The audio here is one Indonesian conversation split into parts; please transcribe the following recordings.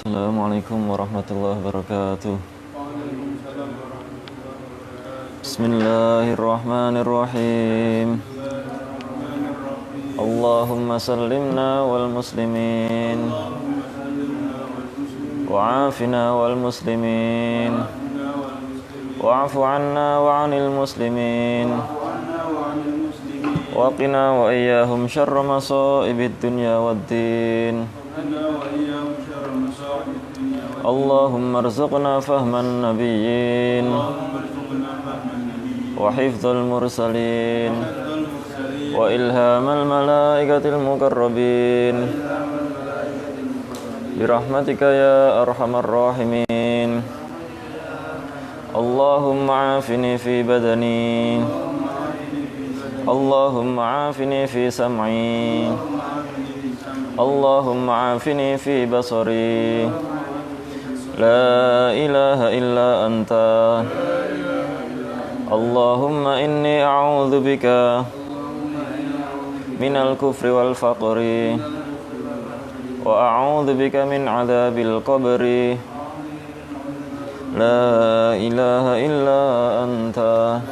Assalamualaikum warahmatullahi wabarakatuh. Bismillahirrahmanirrahim. Allahumma sallimna wal muslimin wa'afina wal muslimin wa'afu anna wa 'anil muslimin waqina wa iyyahum syarra masa'ibid dunya waddin. Allahumma arzuqna fahman nabiyyin wa hifdzal mursalin wa ilhamal malaikatil muqarrabin birahmatika ya arhamar rahimin. Allahumma afini fi badani, Allahumma afini fi sam'i, Allahumma afini fi basari. La ilaha illa anta. Allahumma inni a'udzu bika minal kufri wal faqri wa a'udzu bika min 'adzabil qabri. La ilaha illa anta.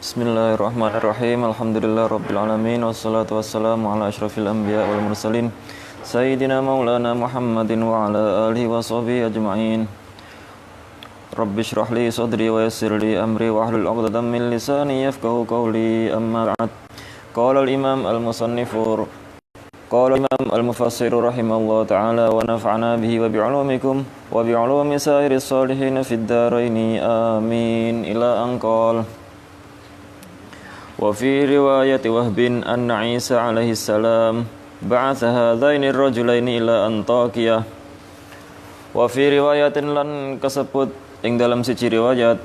Bismillahirrahmanirrahim. Alhamdulillah rabbil alamin wassalatu wassalamu ala asyrafil anbiya wal mursalin sayyidina maulana Muhammadin wa ala alihi wa sahbihi ajma'in. Rabbi shrah li sadri wa yassir li amri wa hlul 'uqdatam min lisani yafqahu qawli. Amma ba'd. Qala al-imam al-musannifur qala imam al-mufassir rahimallahu ta'ala wa nafa'ana bihi wa bi'ulumikum wa bi'ulumi sa'iris salihin fid dharain amin. Ila an qala wa fi riwayati Wahbin anna Isa alaihi salam ba'atha hadzaini ar-rajulaini ila Antakiyah. Wa fi riwayatin lan kasebut ing dalam siji riwayat,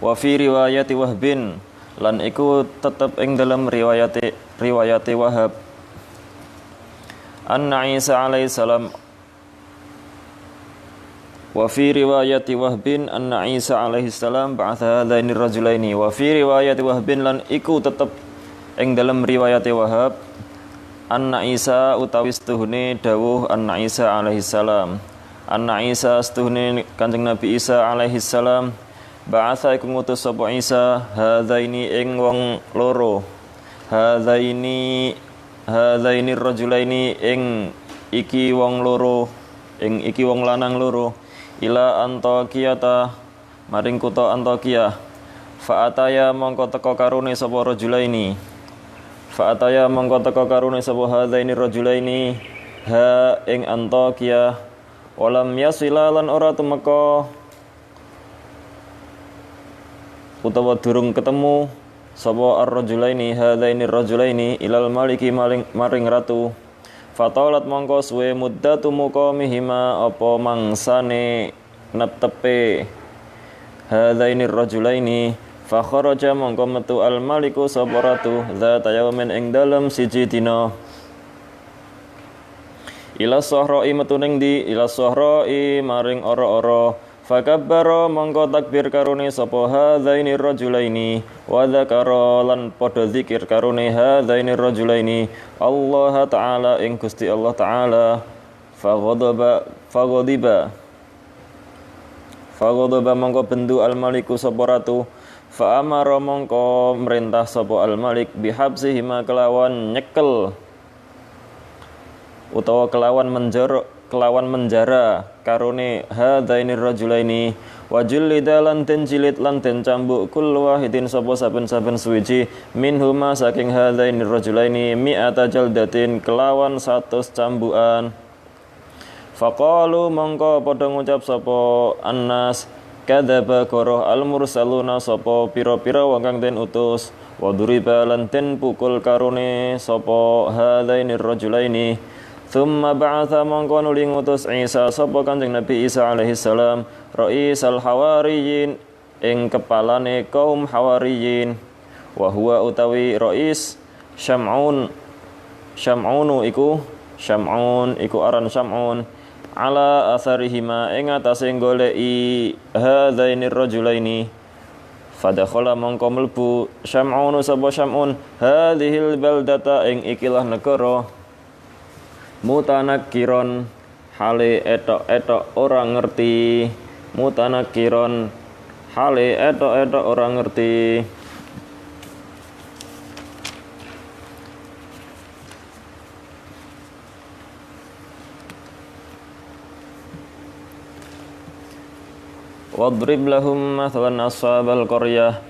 wa fi riwayati Wahbin lan iku tetep ing dalam riwayate Wahab, anna Isa alaihi salam. Wa fi riwayati Wahbin anna Isa alaihi salam ba'atha hadzaini rajulaini. Wa fi riwayati Wahbin lan iku tetep ing dalam riwayate Wahab, anna Isa utawi setuhune dawuh anna Isa alaihi salam. Anna Isa setuhune Kanjeng Nabi Isa alaihi salam ba'atha iku ngutus sapa Isa hadzaini ing wong loro. Hadzaini rajulaini ing iki wong loro, ing iki wong lanang loro, ila Antakiyata maring kutha Antakiyah. Fa'ataya mongko teka karune sapa rajulaini. Fa'ataya mongko teka karune sapa hadzaini rajulaini ha ing Antakiyah. Walam yasila lan ora tumeka utawa durung ketemu sapa ar-rajulaini hadzaini rajulaini ilal maliki maring ratu. Fatalat mongko suwe muddatu muqamihima apa mangsane netepe hadzaini rajulaini. Fa kharaja mongko metu al maliku sapa ratu dzata yaumin ing dalem siji dina ila sahra'i metu ning di ila sahra'i maring ora-ora. Fakabbara mongko takbir karone sapa hadzaini rajulaini wa dzakara lan padha zikir karone hadzaini rajulaini Allah taala ing Gusti Allah taala. Faghadiba mongko bendu al maliku sapa ratu. Fa amara mongko merintah sapa al malik bihabsihima kelawan nyekel utawa kelawan menjara karone hadzaini rajulaini wa julida lan den jilid lan den cambuk kullu wahidin sapa saben-saben suwiji minhuma saking hadzaini rajulaini mi'ata jaldatin kelawan 100 cambukan. Faqalu mongko padha ngucap sapa annas kadzaba goroh al mursaluna sapa pira-pira wong kang den utus. Wa duriba lan den pukul karone sapa hadzaini rajulaini. Thumma ba'atha mongko nuli ngutus Isa sapa Kanjeng Nabi Isa alaihi salam raisal hawariyin ing kepalane kaum hawariyin. Wa huwa utawi rais Syam'un iku aran Syam'un ala atharihima ing atase goleki hadzainir rajulaini fadakhala mongko mlebu Syam'un sapa Syam'un hadhil baldata ing ikilah negara mutanakkiron hale etok-etok ora ngerti mutanakkiron hale etok-etok ora ngerti. Wadrib lahum mathalan ashabal qaryah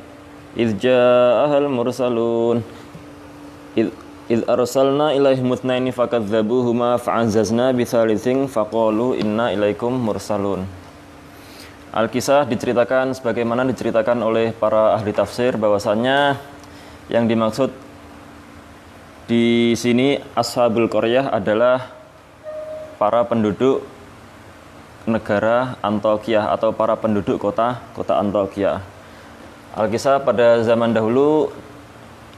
idh ja'ahal mursalun idh arsalna ilaihim itsnaini fakadzabuhuma fa'azzazna bitsalitsin faqalu inna ilaikum mursalun. Al-Kisah diceritakan sebagaimana diceritakan oleh para ahli tafsir bahwasanya yang dimaksud di sini ashabul qaryah adalah para penduduk negara Antiokhia atau para penduduk kota Antiokhia. Al-Kisah pada zaman dahulu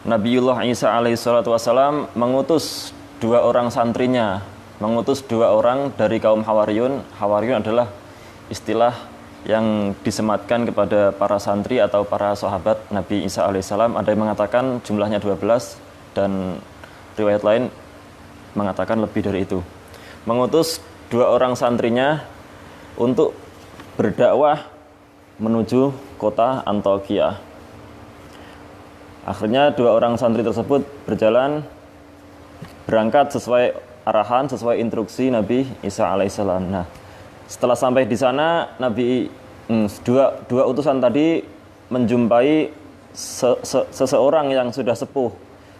Nabiullah Isa alaihissalatu wassalam mengutus 2 orang santrinya, mengutus 2 orang dari kaum Hawariyun. Hawariyun adalah istilah yang disematkan kepada para santri atau para sahabat Nabi Isa alaihissalam. Ada yang mengatakan jumlahnya 12 dan riwayat lain mengatakan lebih dari itu. Mengutus 2 orang santrinya untuk berdakwah menuju kota Antiokhia. Akhirnya 2 orang santri tersebut berangkat sesuai arahan, sesuai instruksi Nabi Isa alaihissalam. Nah, setelah sampai di sana, dua utusan tadi menjumpai seseorang yang sudah sepuh,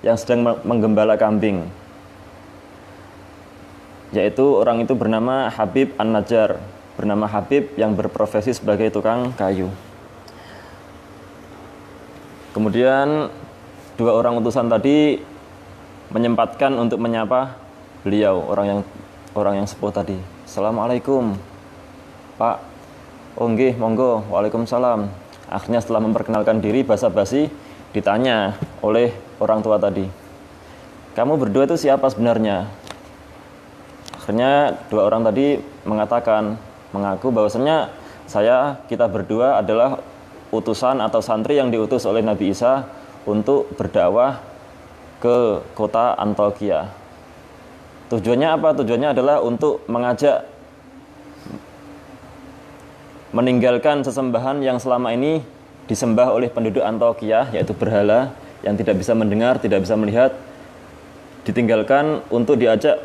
yang sedang menggembala kambing. Yaitu orang itu bernama Habib An-Najjar. Bernama Habib yang berprofesi sebagai tukang kayu. Kemudian 2 orang utusan tadi menyempatkan untuk menyapa beliau, orang yang sepuh tadi. Assalamualaikum, Pak. Oh nggih, monggo. Waalaikumsalam. Akhirnya setelah memperkenalkan diri basa-basi ditanya oleh orang tua tadi, kamu berdua itu siapa sebenarnya? Akhirnya 2 orang tadi mengaku bahwasanya kita berdua adalah utusan atau santri yang diutus oleh Nabi Isa untuk berdakwah ke kota Antiokhia. Tujuannya apa? Tujuannya adalah untuk mengajak meninggalkan sesembahan yang selama ini disembah oleh penduduk Antiokhia, yaitu berhala yang tidak bisa mendengar, tidak bisa melihat, ditinggalkan untuk diajak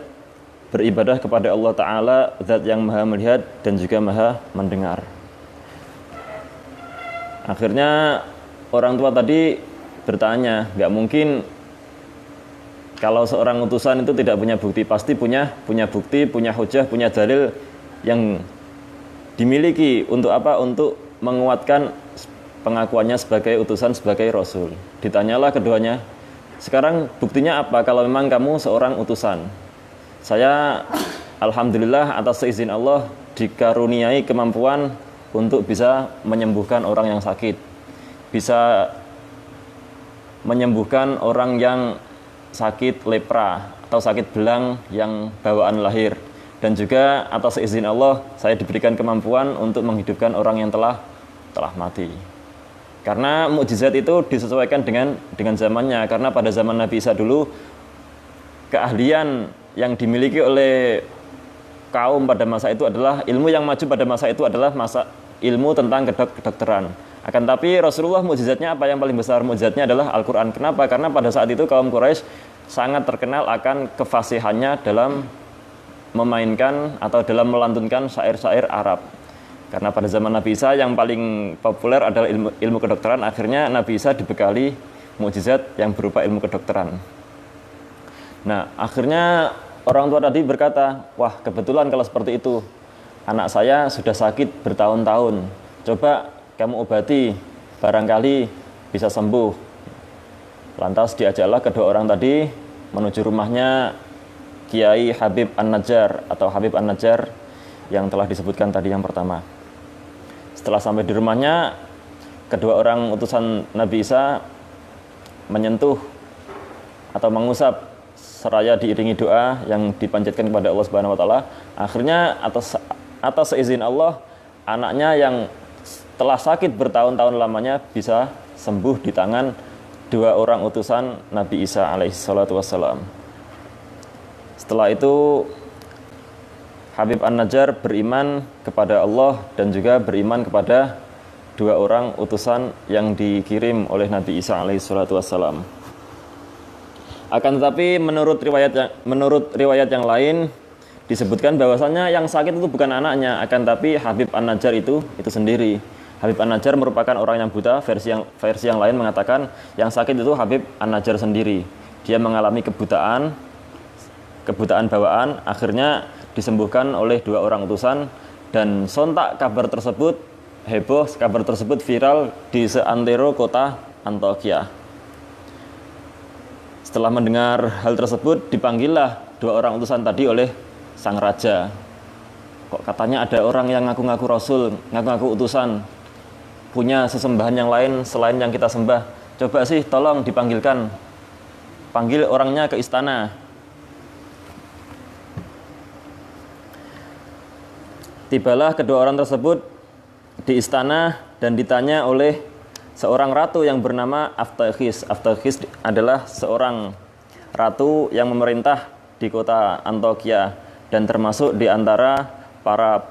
beribadah kepada Allah Ta'ala, zat yang maha melihat dan juga maha mendengar. Akhirnya orang tua tadi bertanya, nggak mungkin kalau seorang utusan itu tidak punya bukti, pasti punya bukti, punya hujah, punya dalil yang dimiliki untuk apa? Untuk menguatkan pengakuannya sebagai utusan, sebagai rasul. Ditanyalah keduanya, sekarang buktinya apa kalau memang kamu seorang utusan? Saya alhamdulillah atas seizin Allah dikaruniai kemampuan untuk bisa menyembuhkan orang yang sakit, bisa menyembuhkan orang yang sakit lepra atau sakit belang yang bawaan lahir, dan juga atas seizin Allah saya diberikan kemampuan untuk menghidupkan orang yang telah mati. Karena mukjizat itu disesuaikan dengan zamannya. Karena pada zaman Nabi Isa dulu keahlian yang dimiliki oleh kaum pada masa itu adalah ilmu yang maju pada masa itu adalah ilmu tentang kedokteran. Akan tapi Rasulullah mukjizatnya apa? Yang paling besar mukjizatnya adalah Al-Quran. Kenapa? Karena pada saat itu kaum Quraisy sangat terkenal akan kefasihannya dalam memainkan atau dalam melantunkan syair-syair Arab. Karena pada zaman Nabi Isa yang paling populer adalah ilmu kedokteran. Akhirnya Nabi Isa dibekali mukjizat yang berupa ilmu kedokteran. Nah, akhirnya orang tua tadi berkata, wah kebetulan kalau seperti itu, anak saya sudah sakit bertahun-tahun, coba kamu obati, barangkali bisa sembuh. Lantas diajaklah kedua orang tadi menuju rumahnya Kiai Habib An-Najjar atau Habib An-Najjar yang telah disebutkan tadi yang pertama. Setelah sampai di rumahnya, kedua orang utusan Nabi Isa menyentuh atau mengusap seraya diiringi doa yang dipanjatkan kepada Allah Subhanahu wa taala. Akhirnya atas seizin Allah, anaknya yang telah sakit bertahun-tahun lamanya bisa sembuh di tangan dua orang utusan Nabi Isa alaihi salatu wassalam. Setelah itu Habib An-Najjar beriman kepada Allah dan juga beriman kepada dua orang utusan yang dikirim oleh Nabi Isa alaihi salatu wassalam. Akan tetapi menurut riwayat yang lain disebutkan bahwasanya yang sakit itu bukan anaknya, akan tapi Habib An-Najjar itu sendiri. Habib An-Najjar merupakan orang yang buta. Versi yang lain mengatakan yang sakit itu Habib An-Najjar sendiri. Dia mengalami kebutaan bawaan, akhirnya disembuhkan oleh dua orang utusan, dan sontak kabar tersebut heboh, kabar tersebut viral di seantero kota Antokia. Setelah mendengar hal tersebut, dipanggillah dua orang utusan tadi oleh sang raja. Kok katanya ada orang yang ngaku-ngaku rasul, ngaku-ngaku utusan, punya sesembahan yang lain selain yang kita sembah. Coba sih tolong dipanggilkan, panggil orangnya ke istana. Tibalah kedua orang tersebut di istana dan ditanya oleh seorang ratu yang bernama Aftakhis. Aftakhis adalah seorang ratu yang memerintah di kota Antokia dan termasuk di antara para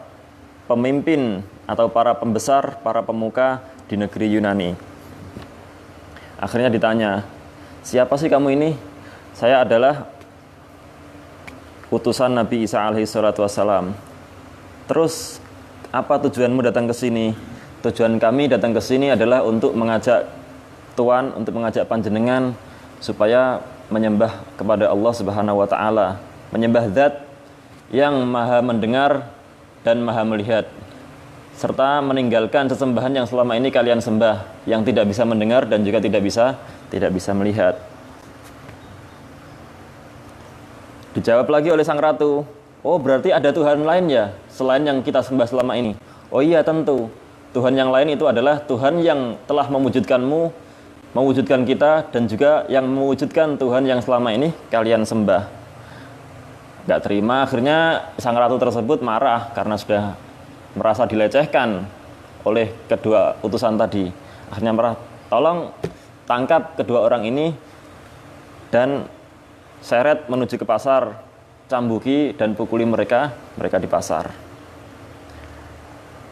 pemimpin atau para pembesar, para pemuka di negeri Yunani. Akhirnya ditanya, siapa sih kamu ini? Saya adalah utusan Nabi Isa alaihi salatu wassalam. Terus apa tujuanmu datang ke sini? Tujuan kami datang ke sini adalah untuk mengajak Tuhan, untuk mengajak panjenengan supaya menyembah kepada Allah Subhanahu wa taala, menyembah Zat yang Maha mendengar dan Maha melihat, serta meninggalkan sesembahan yang selama ini kalian sembah, yang tidak bisa mendengar dan juga tidak bisa melihat. Dijawab lagi oleh sang ratu, oh berarti ada Tuhan lain ya selain yang kita sembah selama ini? Oh iya tentu, Tuhan yang lain itu adalah Tuhan yang telah mewujudkanmu, mewujudkan kita, dan juga yang mewujudkan Tuhan yang selama ini kalian sembah. Gak terima, akhirnya sang ratu tersebut marah karena sudah merasa dilecehkan oleh kedua utusan tadi. Akhirnya marah, tolong tangkap kedua orang ini dan seret menuju ke pasar, cambuki dan pukuli mereka di pasar.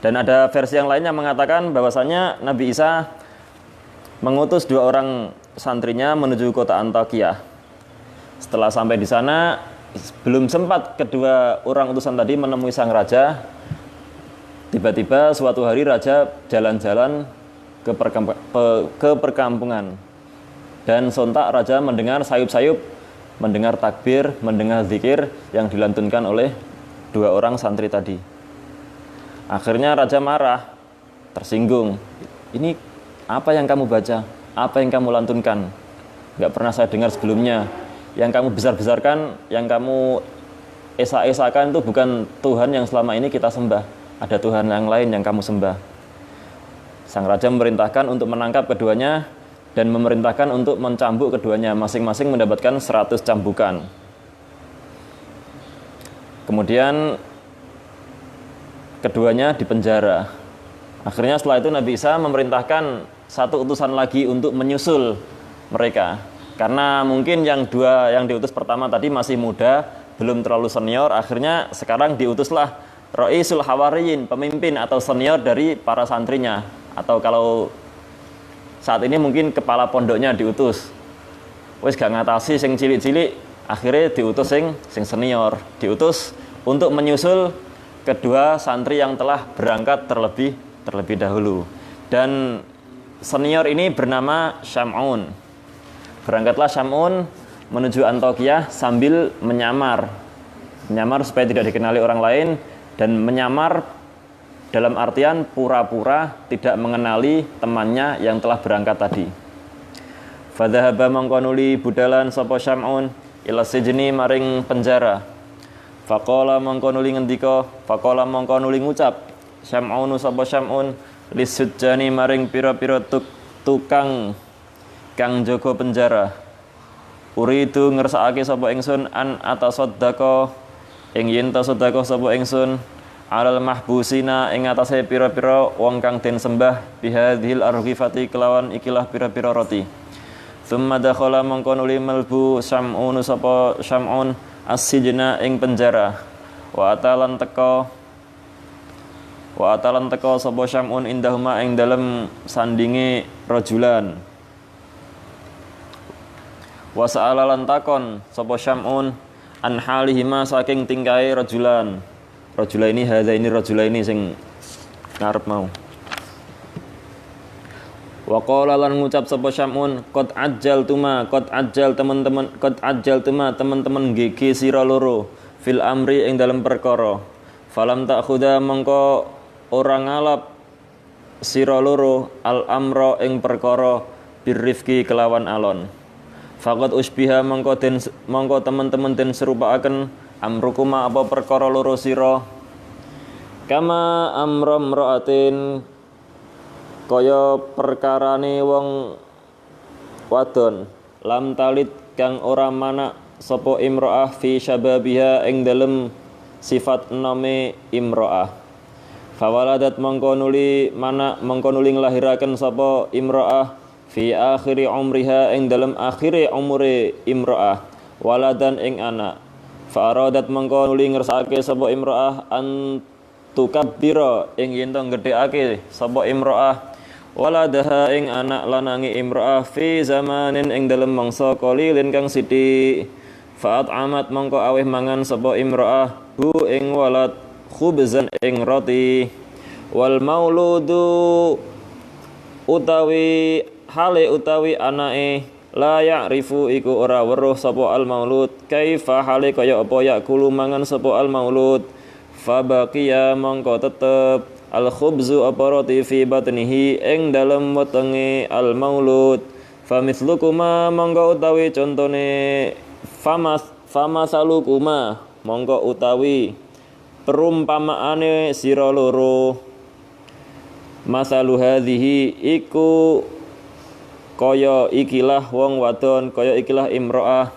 Dan ada versi yang lainnya mengatakan bahwasanya Nabi Isa mengutus dua orang santrinya menuju kota Antokia. Setelah sampai di sana, belum sempat kedua orang utusan tadi menemui sang raja, tiba-tiba suatu hari raja jalan-jalan ke perkampungan, dan sontak raja mendengar sayup-sayup, mendengar takbir, mendengar zikir yang dilantunkan oleh dua orang santri tadi. Akhirnya raja marah, tersinggung. Ini apa yang kamu baca? Apa yang kamu lantunkan? Gak pernah saya dengar sebelumnya. Yang kamu besar-besarkan, yang kamu esa-esakan itu bukan Tuhan yang selama ini kita sembah. Ada Tuhan yang lain yang kamu sembah. Sang raja memerintahkan untuk menangkap keduanya dan memerintahkan untuk mencambuk keduanya, masing-masing mendapatkan 100 cambukan. Kemudian keduanya dipenjara. Akhirnya setelah itu Nabi Isa memerintahkan satu utusan lagi untuk menyusul mereka. Karena mungkin yang diutus pertama tadi masih muda, belum terlalu senior. Akhirnya sekarang diutuslah Ra'isul Hawariyin, pemimpin atau senior dari para santrinya. Atau kalau saat ini mungkin kepala pondoknya diutus. Wis gak ngatasi sing cilik-cilik, akhirnya diutus sing senior. Diutus untuk menyusul kedua santri yang telah berangkat terlebih dahulu. Dan senior ini bernama Syam'un. Berangkatlah Syam'un menuju Antokia sambil menyamar supaya tidak dikenali orang lain, dan menyamar dalam artian pura-pura tidak mengenali temannya yang telah berangkat tadi. Fadhahaba mangkonuli budalan sapa Syam'un ila sijni maring penjara. Faqala mangkonuli ngendika, faqala mangkonuli ngucap Syam'un sapa Syam'un lisujjani maring pira-pira tukang kang jaga penjara. uridu ngersakake sapa ingsun an atasaddaqa ing yen ta sedekah sapa ingsun alal mahbusina ing atase pira-pira wong kang den sembah bihadhil arghifati kelawan ikilah pira-pira roti. Tsumma dakhala mongko nuli melbu Syam'un sapa Syam'un as-sijna ing penjara. Wa atalan teka sapa Syam'un indahuma ing dalem sandinge rajulan. Wa sa'ala lan takon sapa Syam'un an halihima saking tingkahe rajulan. Rajulaini hadzaini rajulaini sing ngarep mau. Wa qala lan ngucap sapa Syam'un qad ajjaltuma teman-teman gigi sira loro fil amri ing dalem perkara. Falam ta'khudha mongko ora ngalap sira loro al amra ing perkara birrifqi kelawan alon. Faqad usbiha mongko teman-teman den serupaaken amrukuma apa perkara loro sira kama amram ra'atin kaya perkarane wong wadon lam talit kang ora manak sapa imra'ah fi syababiha ing dalem sifat nome imra'ah fawaladat mongko nuli nglahiraken sapa imra'ah fi akhiri umriha ing dalem akhire umure imra'ah waladan ing anak fa aradat mongko nuli ngersakake sapa imra'ah an tukabbira ing yen to gedhekake sapa imra'ah waladaha ing anak lanangi imra'ah fi zamanin ing dalem mangsa qalilin kang sithik fa at'amat mongko aweh mangan sapa imra'ah hu ing walad khubzan ing roti wal mauludu utawi anake la ya'rifu iku ora weruh sapa al maulud kaifa hale kaya apa yakulu mangan sapa al maulud fa baqiya mongko tetep al khubzu apa roti fi batnihi ing dalem wetenge al maulud fa mithlukuma mongko utawi contone famasalukuma mongko utawi perumpamaane sira loro masalu hadhihi iku kaya ikilah wong wadon kaya ikilah imro'ah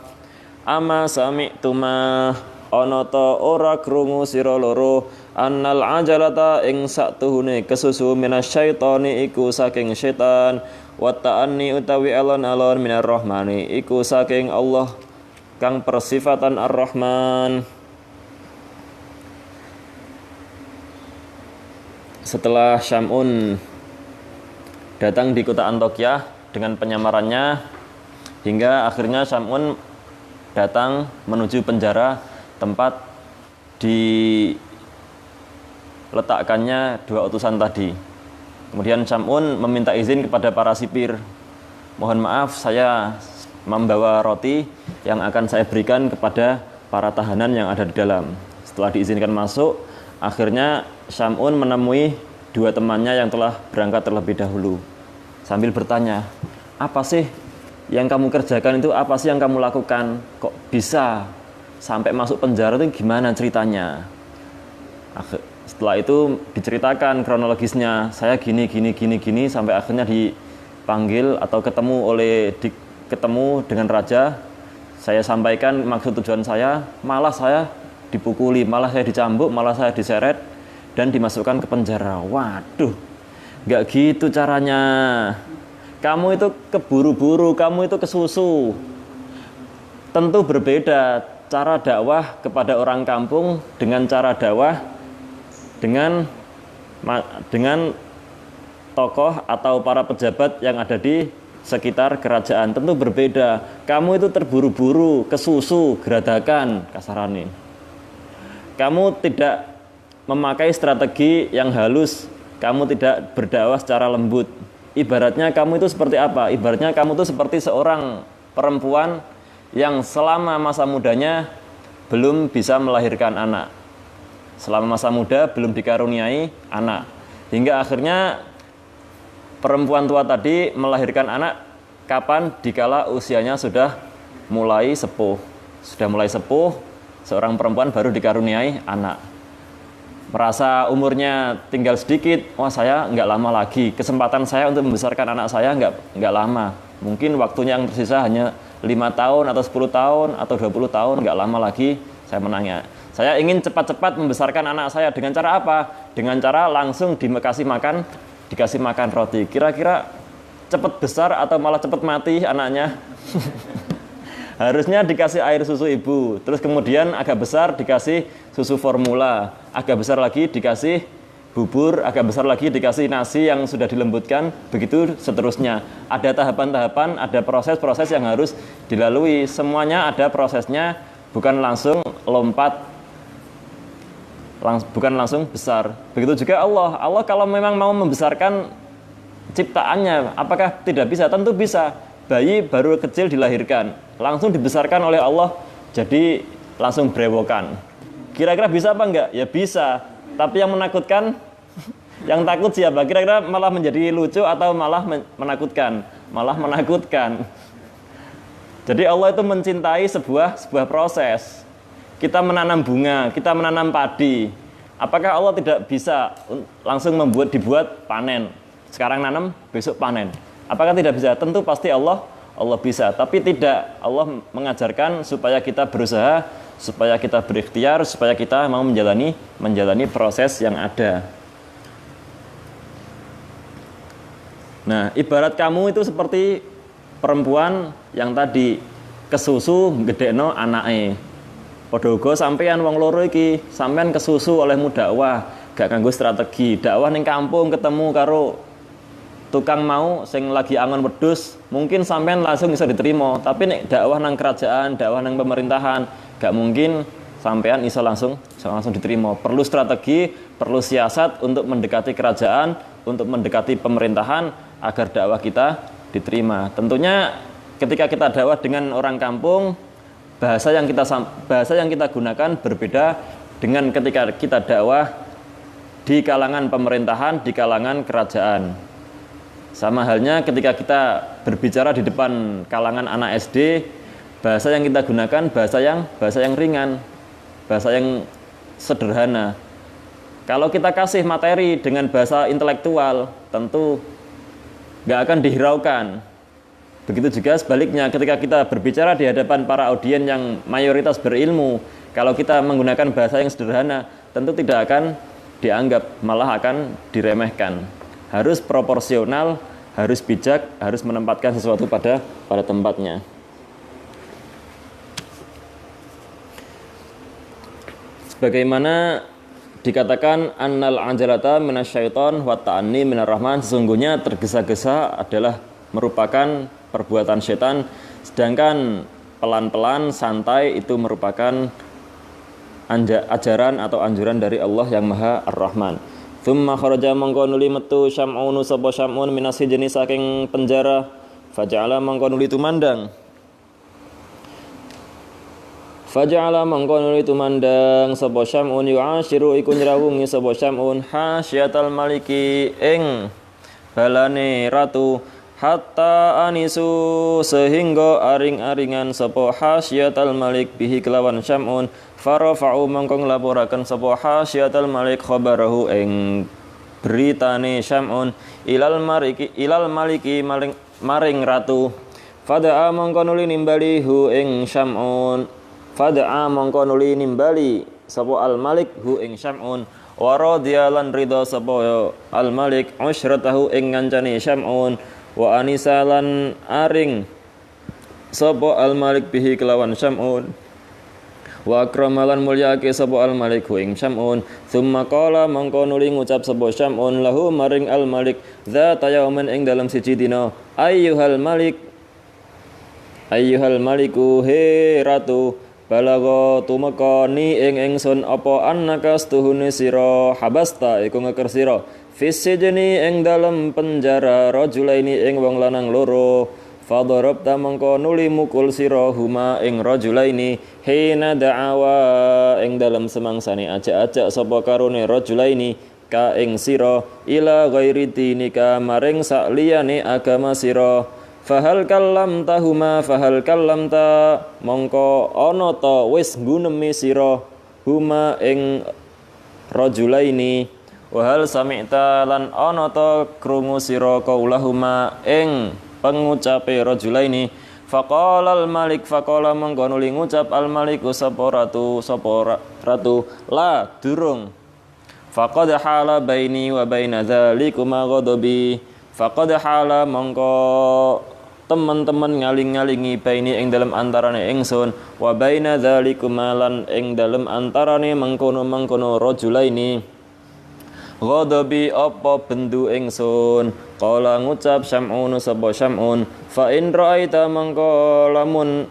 ama sami'tuma ana ta ora krungu sira loro annal ajalata ing saktuhune kesusu minasyaitani iku saking setan wa ta'anni utawi alon-alon minar rahmani iku saking Allah kang persifatan ar-rahman. Setelah Syam'un datang di kota Antakya dengan penyamarannya hingga akhirnya Syam'un datang menuju penjara tempat diletakkannya dua utusan tadi. Kemudian Syam'un meminta izin kepada para sipir, mohon maaf saya membawa roti yang akan saya berikan kepada para tahanan yang ada di dalam. Setelah diizinkan masuk, akhirnya Syam'un menemui dua temannya yang telah berangkat terlebih dahulu sambil bertanya, apa sih yang kamu kerjakan itu, apa sih yang kamu lakukan, kok bisa sampai masuk penjara itu gimana ceritanya. Setelah itu diceritakan kronologisnya, saya gini sampai akhirnya dipanggil atau ketemu dengan raja. Saya sampaikan maksud tujuan saya, malah saya dipukuli, malah saya dicambuk, malah saya diseret dan dimasukkan ke penjara. Waduh, nggak gitu caranya. Kamu itu keburu-buru, kamu itu kesusu. Tentu berbeda cara dakwah kepada orang kampung dengan cara dakwah dengan tokoh atau para pejabat yang ada di sekitar kerajaan. Tentu berbeda. Kamu itu terburu-buru, kesusu, geradakan kasarane. Kamu tidak memakai strategi yang halus, kamu tidak berdakwah secara lembut. Ibaratnya kamu itu seperti apa? Ibaratnya kamu itu seperti seorang perempuan yang selama masa mudanya belum bisa melahirkan anak. Selama masa muda belum dikaruniai anak. Hingga akhirnya perempuan tua tadi melahirkan anak kapan? Dikala usianya sudah mulai sepuh. Sudah mulai sepuh, seorang perempuan baru dikaruniai anak. Merasa umurnya tinggal sedikit, wah saya nggak lama lagi, kesempatan saya untuk membesarkan anak saya nggak lama, mungkin waktunya yang tersisa hanya tahun atau 10 tahun atau 20 tahun, nggak lama lagi saya menangnya. Saya ingin cepat-cepat membesarkan anak saya. Dengan cara apa? Dengan cara langsung dikasih makan roti. Kira-kira cepat besar atau malah cepat mati anaknya? Harusnya dikasih air susu ibu, terus kemudian agak besar dikasih susu formula, agak besar lagi dikasih bubur, agak besar lagi dikasih nasi yang sudah dilembutkan, begitu seterusnya. Ada tahapan-tahapan, ada proses-proses yang harus dilalui. Semuanya ada prosesnya, bukan langsung lompat, bukan langsung besar. Begitu juga Allah. Allah kalau memang mau membesarkan ciptaannya, apakah tidak bisa? Tentu bisa. Bayi baru kecil dilahirkan, langsung dibesarkan oleh Allah, jadi langsung berewokan. Kira-kira bisa apa enggak? Ya bisa. Tapi yang menakutkan, yang takut siapa? Kira-kira malah menjadi lucu atau malah menakutkan? Malah menakutkan. Jadi Allah itu mencintai sebuah proses. Kita menanam bunga, kita menanam padi. Apakah Allah tidak bisa langsung dibuat panen? Sekarang nanam, besok panen. Apakah tidak bisa? Tentu pasti Allah bisa. Tapi tidak. Allah mengajarkan supaya kita berusaha, supaya kita berikhtiar, supaya kita mau menjalani proses yang ada. Nah, ibarat kamu itu seperti perempuan yang tadi kesusu gedekno anake. Padha uga sampean wong loro iki, sampean kesusu olehmu dakwah, gak kanggo strategi. Dakwah ning kampung ketemu karo tukang mau sing lagi angon wedhus, mungkin sampean langsung bisa diterima. Tapi nek dakwah nang kerajaan, dakwah nang pemerintahan, gak mungkin sampean iso langsung diterima. Perlu strategi, perlu siasat untuk mendekati kerajaan, untuk mendekati pemerintahan agar dakwah kita diterima. Tentunya ketika kita dakwah dengan orang kampung, bahasa yang kita gunakan berbeda dengan ketika kita dakwah di kalangan pemerintahan, di kalangan kerajaan. Sama halnya ketika kita berbicara di depan kalangan anak SD, bahasa yang kita gunakan bahasa yang ringan, bahasa yang sederhana. Kalau kita kasih materi dengan bahasa intelektual, tentu nggak akan dihiraukan. Begitu juga sebaliknya, ketika kita berbicara di hadapan para audien yang mayoritas berilmu, kalau kita menggunakan bahasa yang sederhana, tentu tidak akan dianggap, malah akan diremehkan. Harus proporsional, harus bijak, harus menempatkan sesuatu pada tempatnya. Sebagaimana dikatakan annal ajalata minasyaiton wa ta'anni minar rahman, sesungguhnya tergesa-gesa adalah merupakan perbuatan setan, sedangkan pelan-pelan santai itu merupakan ajaran atau anjuran dari Allah yang Maha Ar-Rahman. Tsumma kharaja mangko nuli metu Syam'un sapa Syam'un minasi jenis saking penjara, faja'ala mangko nuli tumandang. Faja'ala mangko nuli tumandang sapa Syam'un yu'ashiru iku nyrawungi sapa Syam'un hasyatal maliki ing balane ratu, hatta anisu sehingga aring-aringan sapa hasyatal malik bihi kelawan Syam'un, farafa'u mangko nglaporaken sapa hasyatal malik khabarahu ing beritane Syam'un ilal maliki maring ratu. Fada'a mangko nuli nimbali hu ing Syam'un, fada'a mangko nuli nimbali sapa al malik hu ing Syam'un, wa radhiyalan ridha sapa al malik usyratahu ing ngancane Syam'un, wa anisalan aring sapa al malik bihi kelawan Syam'un, wa akramalan mulyake sapa al malik ing Syam'un. Tsumma qala mangko nuli ngucap sapa Syam'un lahu maring al malik dzata yaumin ing dalam siji dina, ayyuhal maliku he ratu, balaga tumeka ing ingsun apa annaka stuhune sira habasta iku ngeker sira fis sijni ing dalam penjara rajulaini ing wong lanang loro, fadarabta mangko nuli mukul sira huma ing rajulaini hina da'awa ing dalam semangsane ajak-ajak sapa karone rajulaini ka ing sira ila ghairi dinika maring sakliyane agama sira. Fahal kallamta mongko ana ta wis nggunemi sira huma ing rajulaini, wa hal sami'ta lan ana ta krungu sira qaulahuma ing pengucape rajulaini, Faqala al-malik faqala mongko nuli ngucap al-maliku sapa ratu la durung. Faqad hala baini wa baina dzalikuma ghadabi. Faqad hala mongko teman-teman ngaling-ngalingi baini ing dalem antarane ingsun wa baina dzalikuma lan ing dalem antarane mengkono-mengkono rajulaini ghadabi apa bendu ingsun. Qala ngucap Syam'un sapa Syam'un fa in ra'aita mangko lamun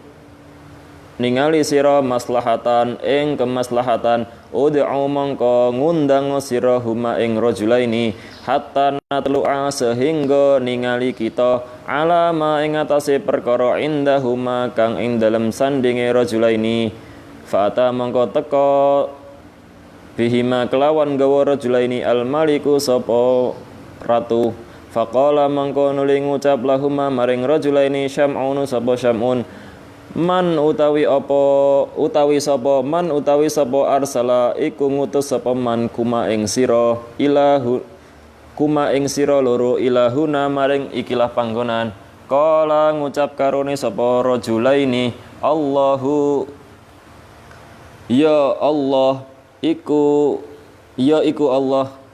ningali sira maslahatan ing kemaslahatan ud'u mangko ngundang sira huma ing rajulaini hatta natlu'a sehingga ningali kita alama ing atase perkara indahuma kang ing dalem sandinge rajulaini fata mangko teka bihima kelawan gawa rajulaini al maliku sapa ratu. Faqala mangko nuli ngucap lahuma maring rajulaini Syam'un sapa Syam'un man utawi sapa arsala iku ngutus sapa man kuma ing sira loro ilahuna maring ikilah panggonan. Qala ngucap karone sapa rajulaini Allahu ya Allah iku Allah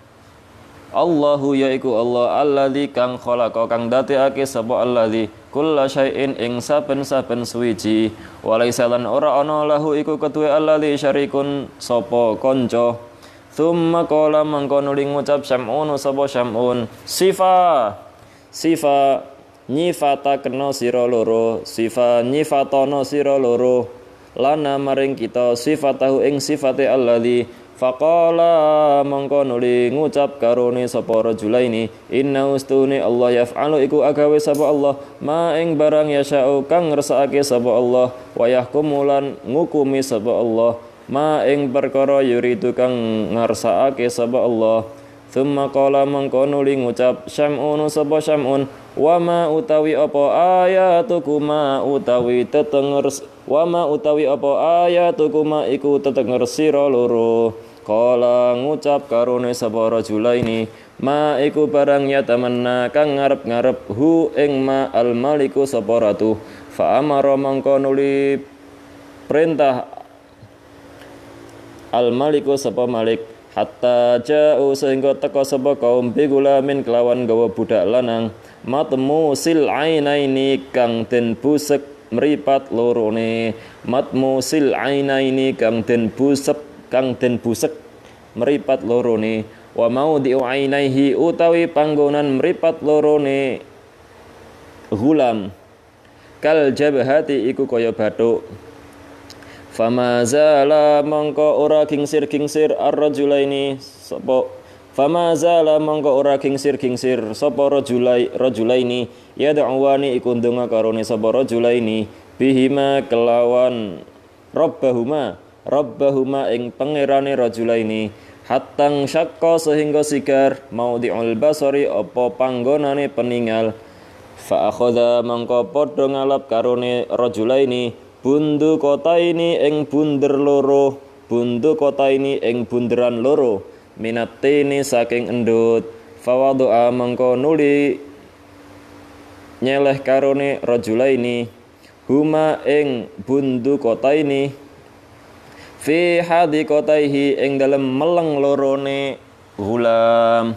Allahu yaiku Allah alladzi kang khalaqa kang dadekake sapa alladzi kulla syai'in ing saben-saben suwiji walaisa lan ora ana lahu iku keduwe alladzi syarikun sapa kanca. Tsumma qala mangko nuli ngucap Syam'un sapa Syam'un sifa nyifata kena sira loro sifa nyifatono sira loro lana maring kita sifatahu ing sifate alladzi. Faqala mangko nuli ngucap karone sapa rajulaini inna ustuni Allah yaf'alu iku agawe sapa Allah ma ing barang yasha'u kang ngersakake sapa Allah wa yahkumu lan ngukumi sapa Allah ma ing perkara yuridu kang ngarsakake sapa Allah. Tsumma qala mangko nuli ngucap Syam'un sapa Syam'un wa ma utawi apa ayatukuma utawi iku tetenger sira loro. Kala ngucap karone sapa rajulaini ma iku barang ya tamanna kang ngarep-ngarep hu ing ma al maliku sapa ratu. Fa amara mangko nuli perintah al maliku sapa malik hatta ja'u sehingga teka sapa kaum bigulamin kelawan gawa budak lanang matmu sil ainaini kang den busek mripat lorone matmusil ainaini kang den busek meripat lorone wa maudhi'u ainaihi utawi panggonan meripat lorone gulam kal jabhati iku kaya bathuk. Famazala mongko ora gingsir-gingsir ar-rajulaini sapa rajulaini yad'uwani iku ndonga karone sapa rajulaini bihima kelawan Rabbahuma ing pangerane rajulaini hattang syakka sehingga sigar maudhi'ul basari apa panggonane peninggal. Fa akhadha mangko padha ngalap karone rajulaini bundu kota ini ing bunderan loro minatini saking endut. Fawadu'a mangko nuli nyeleh karone rajulaini huma ing bundu kota ini fi hadiqataihi ing dalem meleng lorone gulam.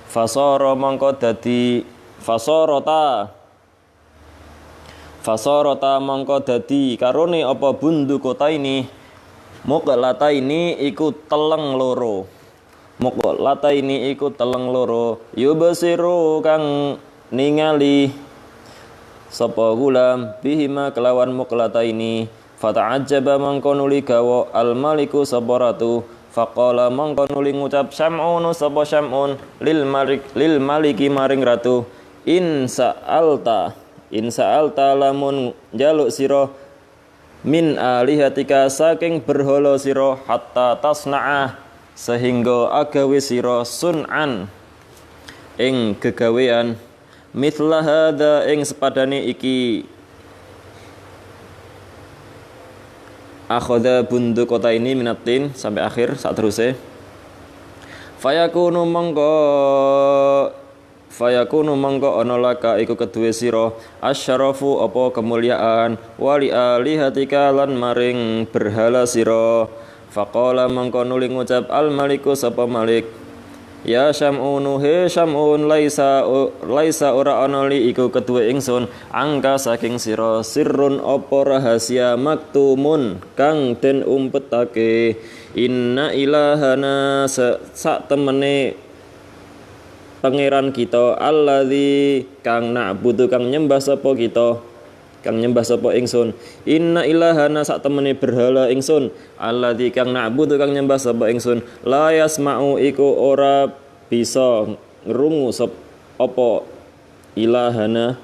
Fasara mangko dadi fasarata mangko dadi karone apa bundu kota ini muqlata ini iku teleng loro yubasiru kang ningali sapa gulam bihima kelawan muqlata ini. Fata'ajjaba mangko nuli gawa al-maliku sapa ratu. Faqala mangko nuli ngucap Syam'un sapa Syam'un lil maliki maring ratu in sa'alta lamun njaluk sira min alihatika saking berhala sira hatta tasna'a sehingga agawe sira sun'an ing gegawean mithla hadza ing sepadane iki. Akhadha bundu kota ini minatin sampai akhir saat terusnya. fayakunu mangko ana laka iku keduwe sira asyarafu apa kemuliaan wali alihatika lan maring berhala sira. Faqala mangko nuli ngucap al maliku sapa malik, ya Syam'unu he Syam'un laisa ora ana li iku keduwe ingsun angka saking sira sirrun apa rahasia maktumun kang den umpetake. Inna ilahana sak temene pangeran kita alladzi kang na'budu kang nyembah sapa kita kang nyembah sapa ingsun. Inna ilahana sak temene berhala ingsun alladzi kang na'budu kang nyembah sapa ingsun la yasma'u iku ora bisa ngrungu apa ilahana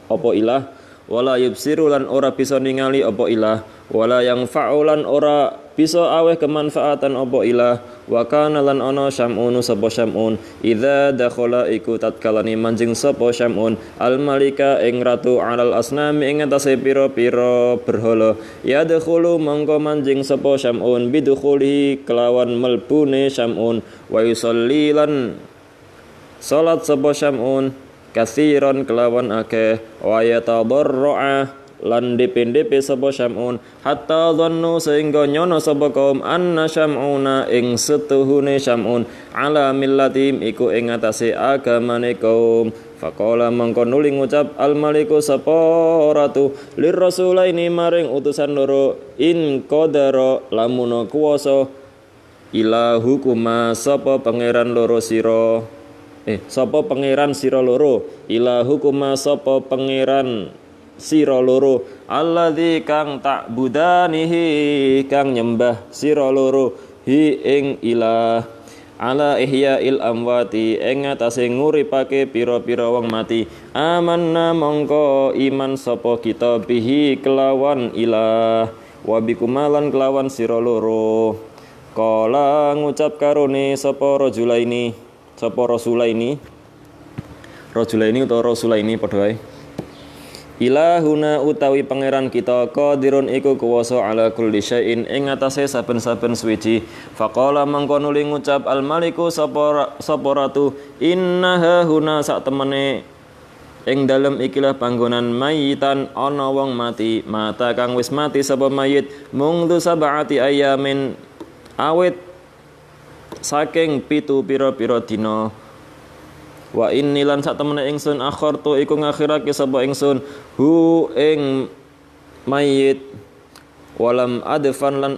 apa ilah wala yubsiru lan ora bisa ningali apa ilah wala yang fa'ulan ora bisa aweh kemanfaatan apa ilah. Wa kana lan ana Syam'unu sapa Syam'un idza dakhala iku tatkalani manjing sapa Syam'un al malika ing ratu alal asnami ing atase pira-pira berhala. Ya dakhulu mangko manjing sapa Syam'un bidukhulihi kelawan melbune Syam'un wa yusalli lan salat sapa Syam'un katsiran kelawan akeh wa yatadarraa lan dipendhepe sapa Syam'un hatta dhannu sehingga nyono sapa kaum anna Syam'una ing setuhune Syam'un ala millatim iku ing atase agamane kaum. Faqala mangko nuli ngucap al maliku sapa ratu lir rasulaini maring utusan loro in qadara lamun kuwasa ilahukuma sapa pangeran loro sira sapa pangeran sira loro ilahukuma sapa pangeran sira loro alladzi kang tak budanihi kang nyembah sira loro hi ing ilah ala ihya'il amwati ing atase nguripake pira-pira wong mati. Amanna mongko iman sapa kita bihi kelawan ilah wa bikumalan kelawan sira loro. Kala ngucap karone sapa rajulaini utawa rasulaini padha wae. Ilahuna utawi pangeran kita qadirun iku kuwasa ala kulli syai'in ing atase saben-saben suwiji. Faqala mangko nuli ngucap al maliku sapa ratu innaha huna sak temene ing dalem ikilah panggonan mayitan ana wong mati mata kang wis mati sapa mayit mungdu sab'ati ayamin awit saking pitu pira-pira dina. Wa inni lan sak temene ingsun akhartu iku ngakhirake sapa ingsun hu ing mayit walam adfan lan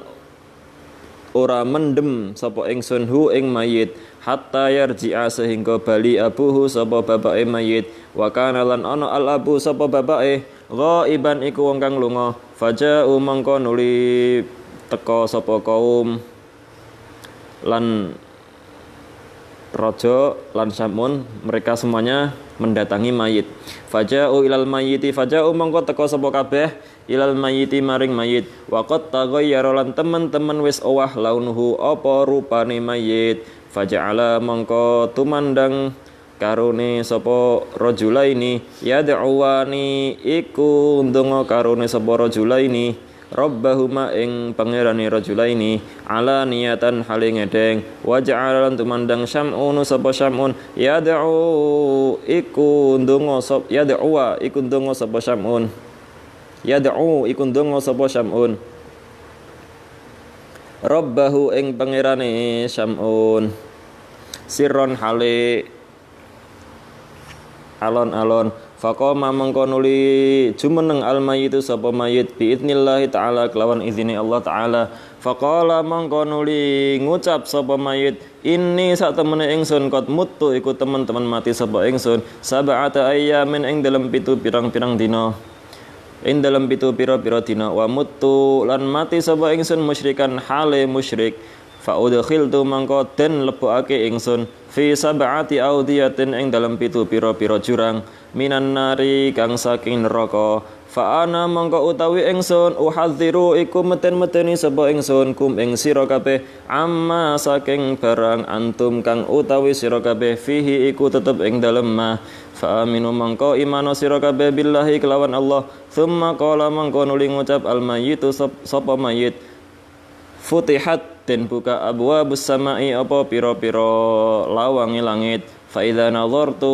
ora mendem sapa ingsun hu ing mayit hatta yarji'a sehingga bali abuhu sapa bapake mayit. Wa kana lan ana al abu sapa bapake ghaiban iku wong kang lunga. Faja'u mangko nuli teka sapa kaum lan raja lan Syam'un mereka semuanya mendatangi mayit. Faja'u ilal mayyiti faja'u mongko teka sapa kabeh ilal mayyiti maring mayit. Wa qad taghayyara lan teman-teman wis owah launuhu apa rupane mayit. Faja'ala mongko tumandang karone sapa rajulaini yad'uwani iku ndonga karone sapa rajulaini Rabbahuma ing pangerane rajulaini ala niyatan hale ngedeng wa ja'alan tumandang Syam'un sapa Syam'un yad'u iku ndonga sapa yad'uwa iku ndonga sapa Syam'un yad'u iku ndonga sapa Syam'un Rabbahu ing pangerane Syam'un sirron hale alon-alon. Faqama mangko nuli jumeneng al mayyitu sapa mayit biidznillah taala kelawan izine Allah taala. Faqala mangko nuli ngucap sapa mayit inni sak temene ingsun qad mutu iku teman-teman mati sapa ingsun sab'ata ayyamin ing dalem pitu pirang-pirang dina ing dalem pitu pira-pira dina wa mutu lan mati sapa ingsun musyrikan hale musyrik. Fa udkhiltu mangko den lebokake ingsun fi sab'ati audiyatin ing dalam pitu pira-pira jurang minan nari kang saking neraka. Fa ana mangko utawi ingsun uhadziru iku meten-meteni sapa ingsun kum ing sira kabeh amma saking barang antum kang utawi sira kabeh fihi iku tetep ing dalem ma. Fa aminu mangko imano sira kabeh billahi kelawan Allah. Tsumma qala mangko nuli ngucap al mayyitu sapa mayit futihat den buka abwabus samai apa pira-pira lawange langit. Fa idza nazartu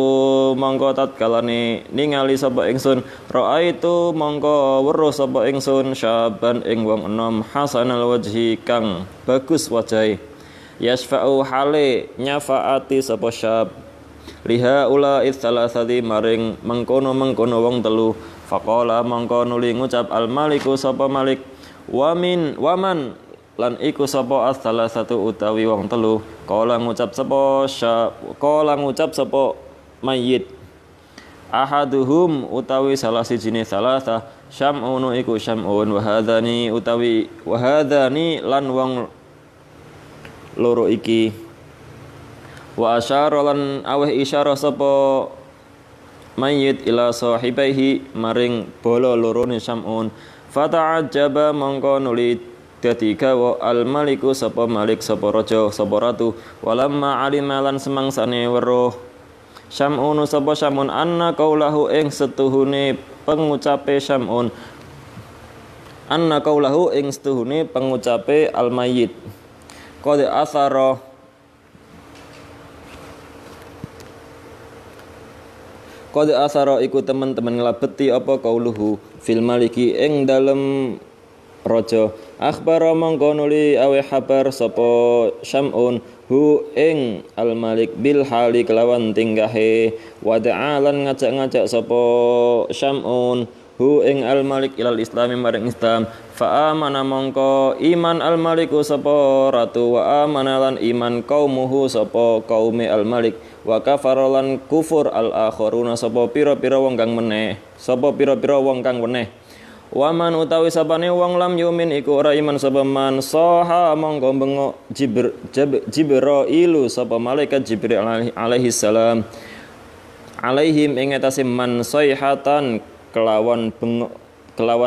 mongko tatkalane ningali sapa ingsun raaitu mongko weruh sapa ingsun syaban ing wong enom hasanal wajhi kang bagus wajahe yasfa'u hale nyafaati sapa syab liha ula salasati maring mengkono-mengkono wong telu faqala mongko nuli ngucap al maliku sapa malik waman lan iku sapa as-salasatu utawi wong telu kala ngucap sapa mayyit ahaduhum utawi salah sijine salasa syam'un iku syam'un wa hadani lan wong loro iki wa asyara lan aweh isyarah sapa mayyit ila sahibaihi maring bolo lorone syam'un fata'ajjaba mongko nuli dadi gawa al maliku sapa malik sapa raja sapa ratu walamma alima lan semangsane weruh syam'un sapa syam'un anna qaulahu ing setuhune pengucape syam'un anna qaulahu ing setuhune pengucape al mayyit qad asara iku teman-teman nglabeti apa qauluhu fil maliki ing dalem raja akhbara mongko nuli awe habar sapa syam'un hu ing al malik bil hali kelawan tingkahe wa ta'alan ngajak-ngajak sapa syam'un hu ing al malik ilal islami maring islam fa amana mongko iman al maliku sapa ratu wa amana lan iman qaumuhu sapa kaume al malik wa kafara lan kufur al akharuna sapa pira-pira wong kang meneh waman utawi sapane wong lam yumin iku ora iman sapa man soha mongko bengok Jibrailu sapa malaikat Jibril alaihi salam alaihim ing atase man sayhatan kelawan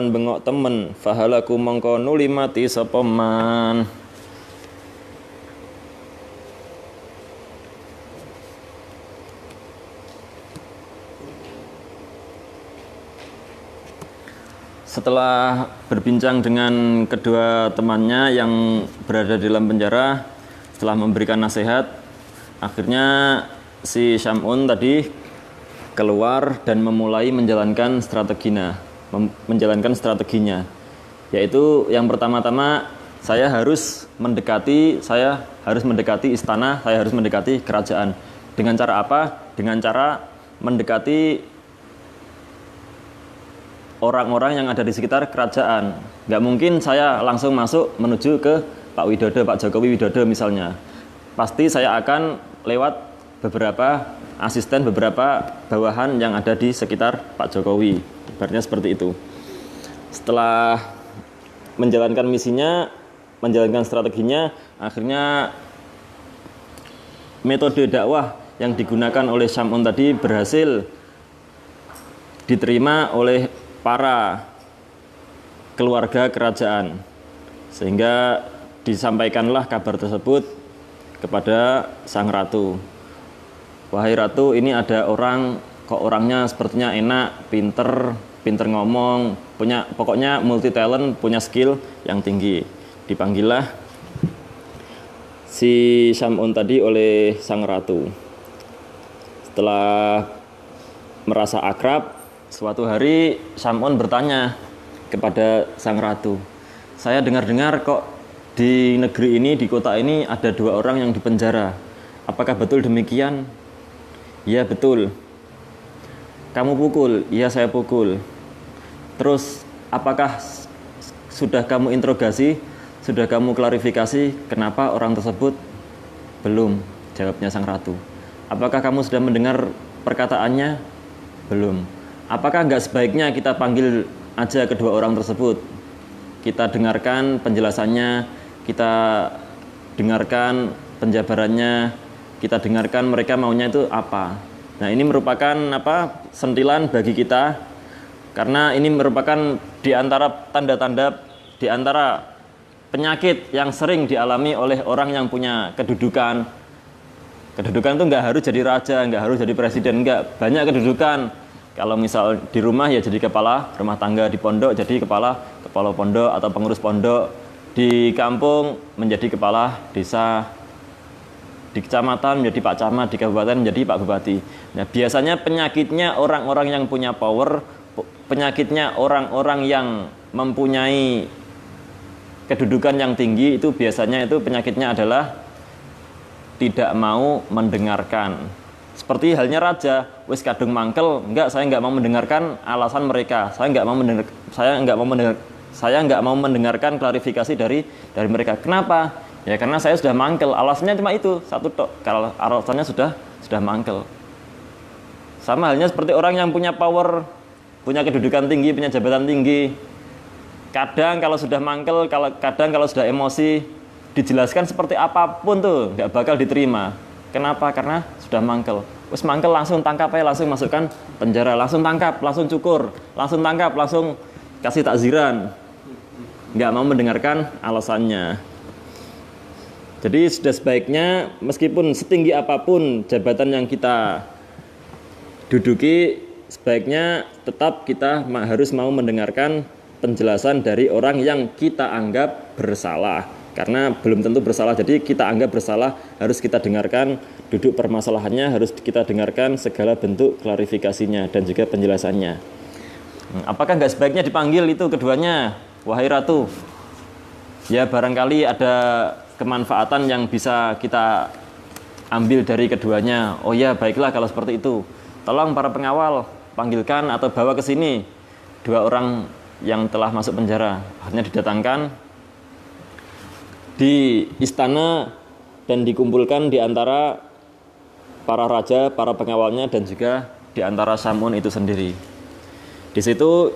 bengok temen fahalaku mongko nuli mati sapa man. Setelah berbincang dengan kedua temannya yang berada di dalam penjara, setelah memberikan nasihat, akhirnya si Syam'un tadi keluar dan memulai menjalankan strateginya, yaitu yang pertama-tama saya harus mendekati istana, saya harus mendekati kerajaan. Dengan cara apa? Dengan cara mendekati orang-orang yang ada di sekitar kerajaan. Nggak mungkin saya langsung masuk menuju ke Pak Jokowi Widodo misalnya. Pasti saya akan lewat beberapa asisten, beberapa bawahan yang ada di sekitar Pak Jokowi. Ibaratnya seperti itu. Setelah menjalankan misinya, menjalankan strateginya, akhirnya metode dakwah yang digunakan oleh Syam'un tadi berhasil diterima oleh para keluarga kerajaan, sehingga disampaikanlah kabar tersebut kepada sang ratu. Wahai ratu, ini ada orang, kok orangnya sepertinya enak, pinter ngomong, pokoknya multi talent, punya skill yang tinggi. Dipanggillah si Syam'un tadi oleh sang ratu. Setelah merasa akrab, suatu hari Syam'un bertanya kepada sang ratu, saya dengar-dengar kok di negeri ini, di kota ini ada 2 orang yang dipenjara. Apakah betul demikian? Ya betul. Kamu pukul? Iya saya pukul. Terus apakah sudah kamu interogasi? Sudah kamu klarifikasi kenapa orang tersebut? Belum, jawabnya sang ratu. Apakah kamu sudah mendengar perkataannya? Belum. Apakah enggak sebaiknya kita panggil aja kedua orang tersebut? Kita dengarkan penjelasannya, kita dengarkan penjabarannya, kita dengarkan mereka maunya itu apa. Nah, ini merupakan sentilan bagi kita, karena ini merupakan di antara tanda-tanda, di antara penyakit yang sering dialami oleh orang yang punya kedudukan. Kedudukan itu enggak harus jadi raja, enggak harus jadi presiden, enggak. Banyak kedudukan. Kalau misal di rumah ya jadi kepala rumah tangga, di pondok jadi kepala pondok atau pengurus pondok, di kampung menjadi kepala desa. di kecamatan menjadi Pak Camat, di kabupaten menjadi Pak Bupati. Nah, biasanya penyakitnya orang-orang yang punya power, penyakitnya orang-orang yang mempunyai kedudukan yang tinggi itu biasanya itu penyakitnya adalah tidak mau mendengarkan. Seperti halnya raja, wis kadung mangkel, enggak, saya enggak mau mendengarkan alasan mereka. Saya enggak mau mendengarkan klarifikasi dari mereka. Kenapa? Ya karena saya sudah mangkel. Alasannya cuma itu, satu tok. Kalau alasannya sudah mangkel. Sama halnya seperti orang yang punya power, punya kedudukan tinggi, punya jabatan tinggi. Kadang kalau sudah mangkel, kadang kalau sudah emosi, dijelaskan seperti apapun tuh nggak bakal diterima. Kenapa? Karena sudah mangkel. Wes mangkel langsung tangkap aja, langsung masukkan penjara, langsung tangkap, langsung cukur, langsung tangkap, langsung kasih takziran. Nggak mau mendengarkan alasannya. Jadi sudah sebaiknya meskipun setinggi apapun jabatan yang kita duduki, sebaiknya tetap kita harus mau mendengarkan penjelasan dari orang yang kita anggap bersalah. Karena belum tentu bersalah, jadi kita anggap bersalah, harus kita dengarkan duduk permasalahannya, harus kita dengarkan segala bentuk klarifikasinya dan juga penjelasannya. Apakah nggak sebaiknya dipanggil itu keduanya? Wahai Ratu, ya barangkali ada kemanfaatan yang bisa kita ambil dari keduanya. Oh ya, baiklah kalau seperti itu. Tolong para pengawal panggilkan atau bawa ke sini 2 orang yang telah masuk penjara. Akhirnya didatangkan di istana dan dikumpulkan di antara para raja, para pengawalnya dan juga di antara Sam'un itu sendiri. Di situ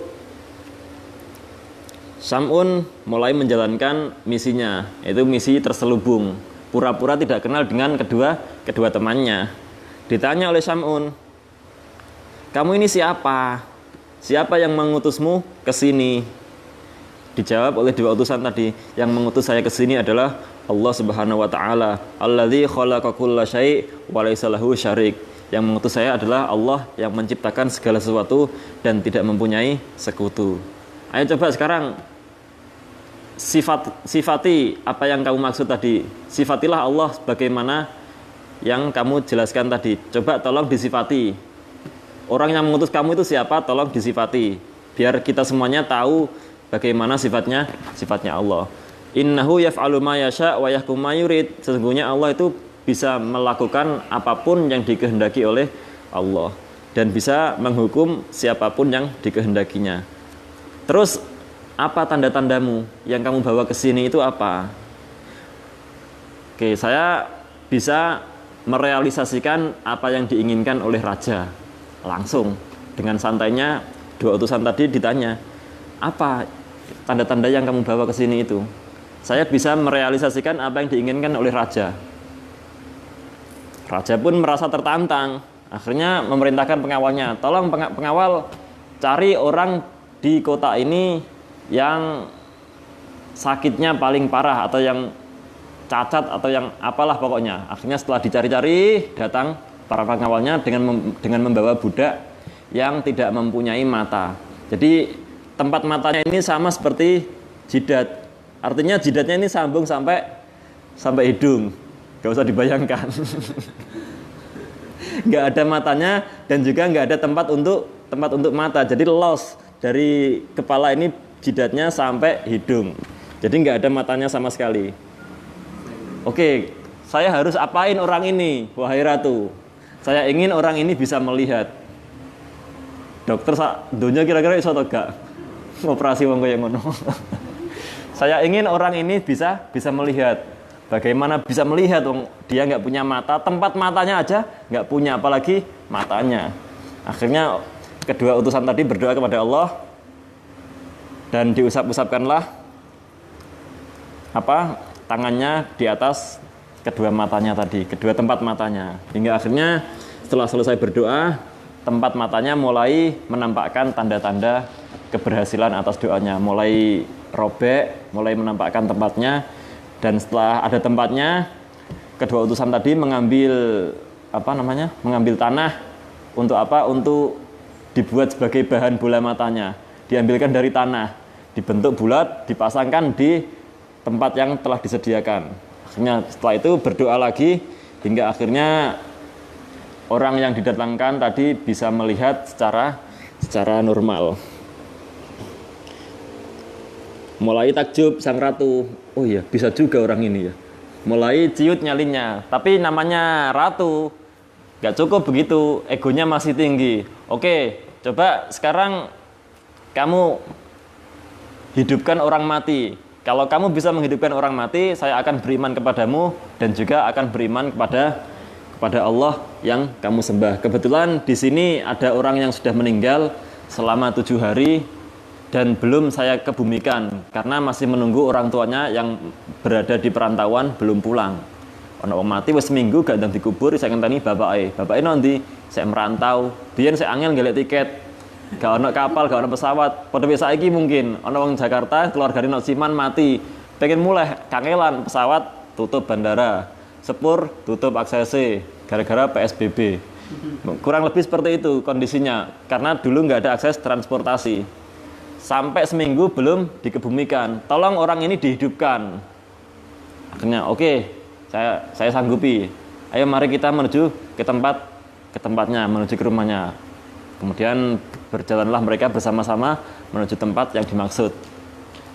Sam'un mulai menjalankan misinya, yaitu misi terselubung, pura-pura tidak kenal dengan kedua temannya. Ditanya oleh Sam'un, "Kamu ini siapa? Siapa yang mengutusmu ke sini?" Dijawab oleh 2 utusan tadi, "Yang mengutus saya ke sini adalah Allah Subhanahu wa taala, alladzi khalaqa kulla syai' wa laisa lahu syarik." Yang mengutus saya adalah Allah yang menciptakan segala sesuatu dan tidak mempunyai sekutu. Ayo coba sekarang sifati apa yang kamu maksud tadi. Sifatilah Allah sebagaimana yang kamu jelaskan tadi. Coba tolong disifati. Orang yang mengutus kamu itu siapa? Tolong disifati. Biar kita semuanya tahu bagaimana sifatnya Allah. Innahu yaf'alu ma yasha' wa yahkum ma yurid. Sesungguhnya Allah itu bisa melakukan apapun yang dikehendaki oleh Allah dan bisa menghukum siapapun yang dikehendakinya. Terus apa tanda-tandamu yang kamu bawa ke sini itu apa? Oke, saya bisa merealisasikan apa yang diinginkan oleh raja. Langsung dengan santainya 2 utusan tadi ditanya, "Apa tanda-tanda yang kamu bawa ke sini itu?" Saya bisa merealisasikan apa yang diinginkan oleh raja. Raja pun merasa tertantang. Akhirnya memerintahkan pengawalnya, "Tolong pengawal cari orang di kota ini yang sakitnya paling parah atau yang cacat atau yang apalah pokoknya." Akhirnya setelah dicari-cari, datang para pengawalnya dengan membawa budak yang tidak mempunyai mata. Jadi tempat matanya ini sama seperti jidat. Artinya jidatnya ini sambung sampai hidung. Gak usah dibayangkan. Gak ada matanya dan juga gak ada tempat untuk mata. Jadi los dari kepala ini jidatnya sampai hidung. Jadi gak ada matanya sama sekali. Oke, saya harus apain orang ini, wahai Ratu? Saya ingin orang ini bisa melihat. Dokter dunia kira-kira iso atau gak ngoperasi wong kaya ngono. Saya ingin orang ini bisa melihat. Bagaimana bisa melihat? Dia nggak punya mata, tempat matanya aja nggak punya, apalagi matanya. Akhirnya kedua utusan tadi berdoa kepada Allah dan diusap-usapkanlah tangannya di atas kedua matanya tadi, kedua tempat matanya. Hingga akhirnya setelah selesai berdoa, tempat matanya mulai menampakkan tanda-tanda keberhasilan atas doanya, mulai robek, mulai menampakkan tempatnya. Dan setelah ada tempatnya, kedua utusan tadi mengambil tanah untuk apa? Untuk dibuat sebagai bahan bola matanya. Diambilkan dari tanah, dibentuk bulat, dipasangkan di tempat yang telah disediakan. Akhirnya setelah itu berdoa lagi, hingga akhirnya orang yang didatangkan tadi bisa melihat secara normal. Mulai takjub sang ratu, oh iya bisa juga orang ini ya. Mulai ciut nyalinya, tapi namanya ratu, gak cukup begitu, egonya masih tinggi. Oke, coba sekarang kamu hidupkan orang mati. Kalau kamu bisa menghidupkan orang mati, saya akan beriman kepadamu dan juga akan beriman kepada Allah yang kamu sembah. Kebetulan di sini ada orang yang sudah meninggal selama 7 hari dan belum saya kebumikan karena masih menunggu orang tuanya yang berada di perantauan belum pulang. Ono mati wis seminggu gak ndang dikubur, saya ngenteni bapake nanti saya merantau, biyen saya angel golek tiket. Gak ono kapal, gak ono pesawat. Pada saiki mungkin ono wong Jakarta, keluargane nok Siman mati. Pengen mulai kangelan pesawat tutup bandara. Sepur tutup aksesnya gara-gara PSBB. Kurang lebih seperti itu kondisinya. Karena dulu nggak ada akses transportasi. Sampai seminggu belum dikebumikan. Tolong orang ini dihidupkan. Akhirnya oke, saya sanggupi. Ayo mari kita menuju ke tempatnya, menuju ke rumahnya. Kemudian berjalanlah mereka bersama-sama menuju tempat yang dimaksud.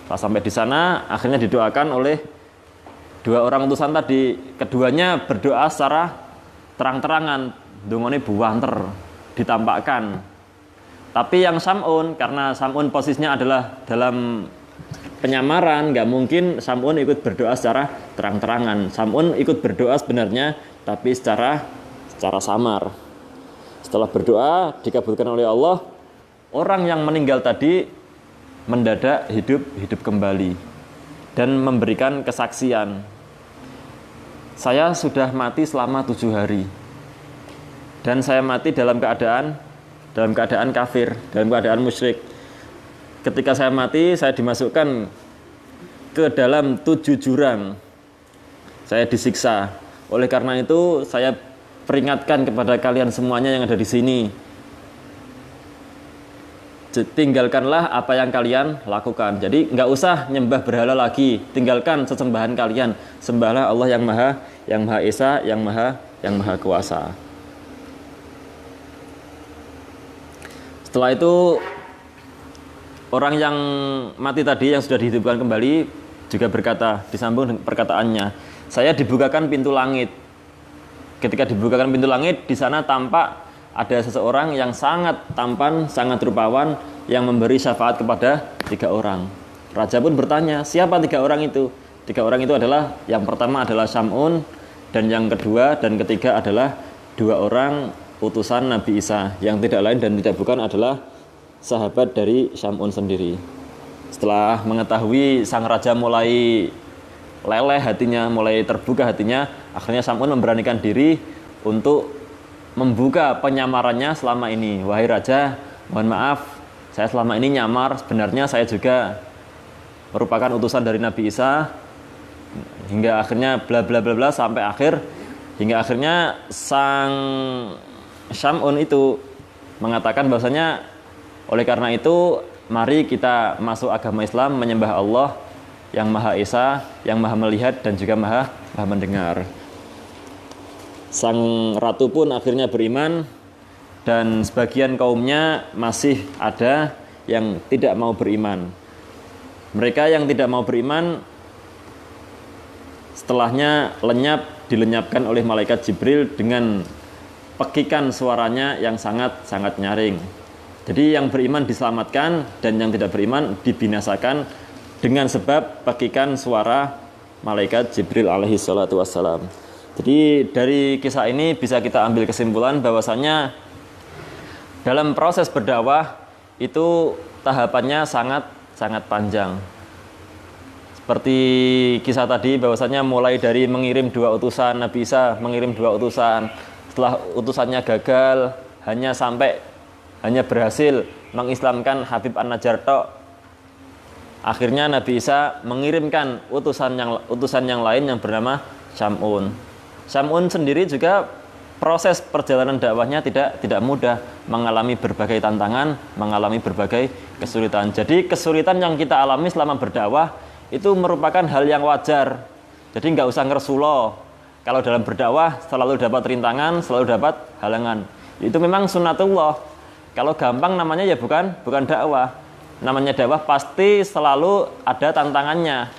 Pas sampai di sana, akhirnya didoakan oleh 2 orang utusan tadi. Keduanya berdoa secara terang-terangan, dungane buanter, ditampakkan. Tapi yang Sam'un, karena Sam'un posisinya adalah dalam penyamaran, nggak mungkin Sam'un ikut berdoa secara terang-terangan. Sam'un ikut berdoa sebenarnya, tapi secara samar. Setelah berdoa dikabulkan oleh Allah, orang yang meninggal tadi mendadak hidup kembali dan memberikan kesaksian. Saya sudah mati selama 7 hari dan saya mati dalam keadaan kafir, dalam keadaan musyrik. Ketika saya mati, saya dimasukkan ke dalam 7 jurang. Saya disiksa. Oleh karena itu, saya peringatkan kepada kalian semuanya yang ada di sini. Tinggalkanlah apa yang kalian lakukan. Jadi nggak usah nyembah berhala lagi. Tinggalkan sesembahan kalian. Sembahlah Allah yang Maha Esa, yang Maha Kuasa. Setelah itu orang yang mati tadi yang sudah dihidupkan kembali juga berkata, disambung dengan perkataannya, saya dibukakan pintu langit. Ketika dibukakan pintu langit, di sana tampak ada seseorang yang sangat tampan, sangat rupawan, yang memberi syafaat kepada 3 orang. Raja pun bertanya, siapa 3 orang itu? 3 orang itu adalah, yang pertama adalah Sam'un, dan yang kedua dan ketiga adalah 2 orang utusan Nabi Isa, yang tidak lain dan tidak bukan adalah sahabat dari Sam'un sendiri. Setelah mengetahui sang raja mulai leleh hatinya, mulai terbuka hatinya, akhirnya Sam'un memberanikan diri untuk membuka penyamarannya selama ini. Wahai raja, mohon maaf, saya selama ini nyamar, sebenarnya saya juga merupakan utusan dari Nabi Isa. Hingga akhirnya bla bla bla bla sampai akhir, hingga akhirnya sang Sam'un itu mengatakan bahwasanya oleh karena itu mari kita masuk agama Islam, menyembah Allah yang Maha Esa, yang Maha Melihat dan juga Maha Mendengar. Sang ratu pun akhirnya beriman dan sebagian kaumnya masih ada yang tidak mau beriman. Mereka yang tidak mau beriman setelahnya dilenyapkan oleh malaikat Jibril dengan pekikan suaranya yang sangat nyaring. Jadi yang beriman diselamatkan dan yang tidak beriman dibinasakan dengan sebab pekikan suara malaikat Jibril alaihi salatu wassalam. Jadi dari kisah ini bisa kita ambil kesimpulan bahwasanya dalam proses berdakwah itu tahapannya sangat panjang. Seperti kisah tadi bahwasanya mulai dari mengirim 2 utusan, Nabi Isa mengirim 2 utusan. Setelah utusannya gagal, hanya berhasil mengislamkan Habib An-Najjar tok. Akhirnya Nabi Isa mengirimkan utusan yang lain yang bernama Sam'un. Sam'un sendiri juga proses perjalanan dakwahnya tidak mudah, mengalami berbagai tantangan, mengalami berbagai kesulitan. Jadi kesulitan yang kita alami selama berdakwah itu merupakan hal yang wajar. Jadi nggak usah ngersulo, kalau dalam berdakwah selalu dapat rintangan, selalu dapat halangan. Itu memang sunnatullah. Kalau gampang namanya ya bukan dakwah. Namanya dakwah pasti selalu ada tantangannya.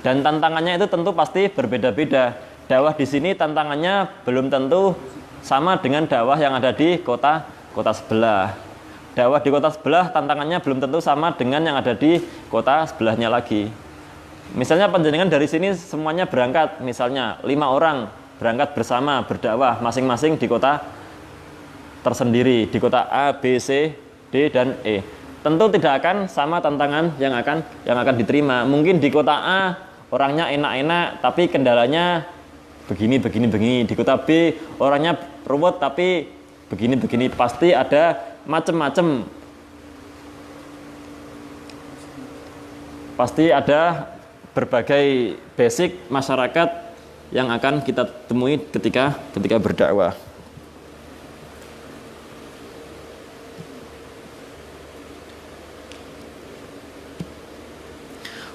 Dan tantangannya itu tentu pasti berbeda-beda. Dakwah di sini tantangannya belum tentu sama dengan dakwah yang ada di kota sebelah. Dakwah di kota sebelah tantangannya belum tentu sama dengan yang ada di kota sebelahnya lagi. Misalnya panjenengan dari sini semuanya berangkat, misalnya 5 orang berangkat bersama berdakwah masing-masing di kota tersendiri, di kota A, B, C, D, dan E. Tentu tidak akan sama tantangan yang akan diterima. Mungkin di kota A orangnya enak-enak tapi kendalanya begini. Di kota B orangnya ruwet tapi begini. Pasti ada macam-macam. Pasti ada berbagai basic masyarakat yang akan kita temui ketika berdakwah.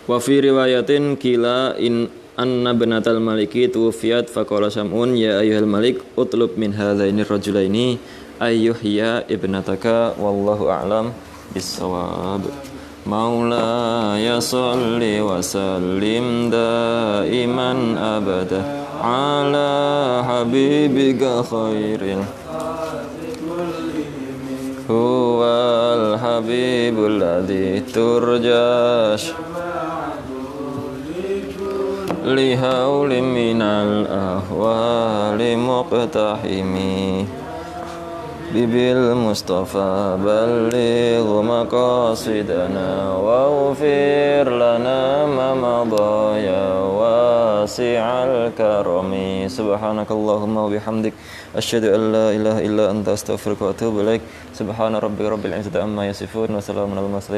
Wa fi riwayatin kila in anna banatal maliki tuwfiyat faqala Sam'un ya ayyuhal malik utlub min hadzaini rajulaini ayyuhya ibnataka wallahu a'lam bis-shawab. Maulaya shalli wa sallim daiman abada ala habibika khairil huwal habibul ladzi turjash lihauli minal ahwali muqtahimi bibil mustafa balligh maqasidana waghfir lana ma madaya wasi'al karami subhanakallahumma wa bihamdik asyhadu an la ilaha illa anta astaghfiruka wa atubu ilaik subhana rabbika rabbil izzati amma yasifun wa salamun alal mursalin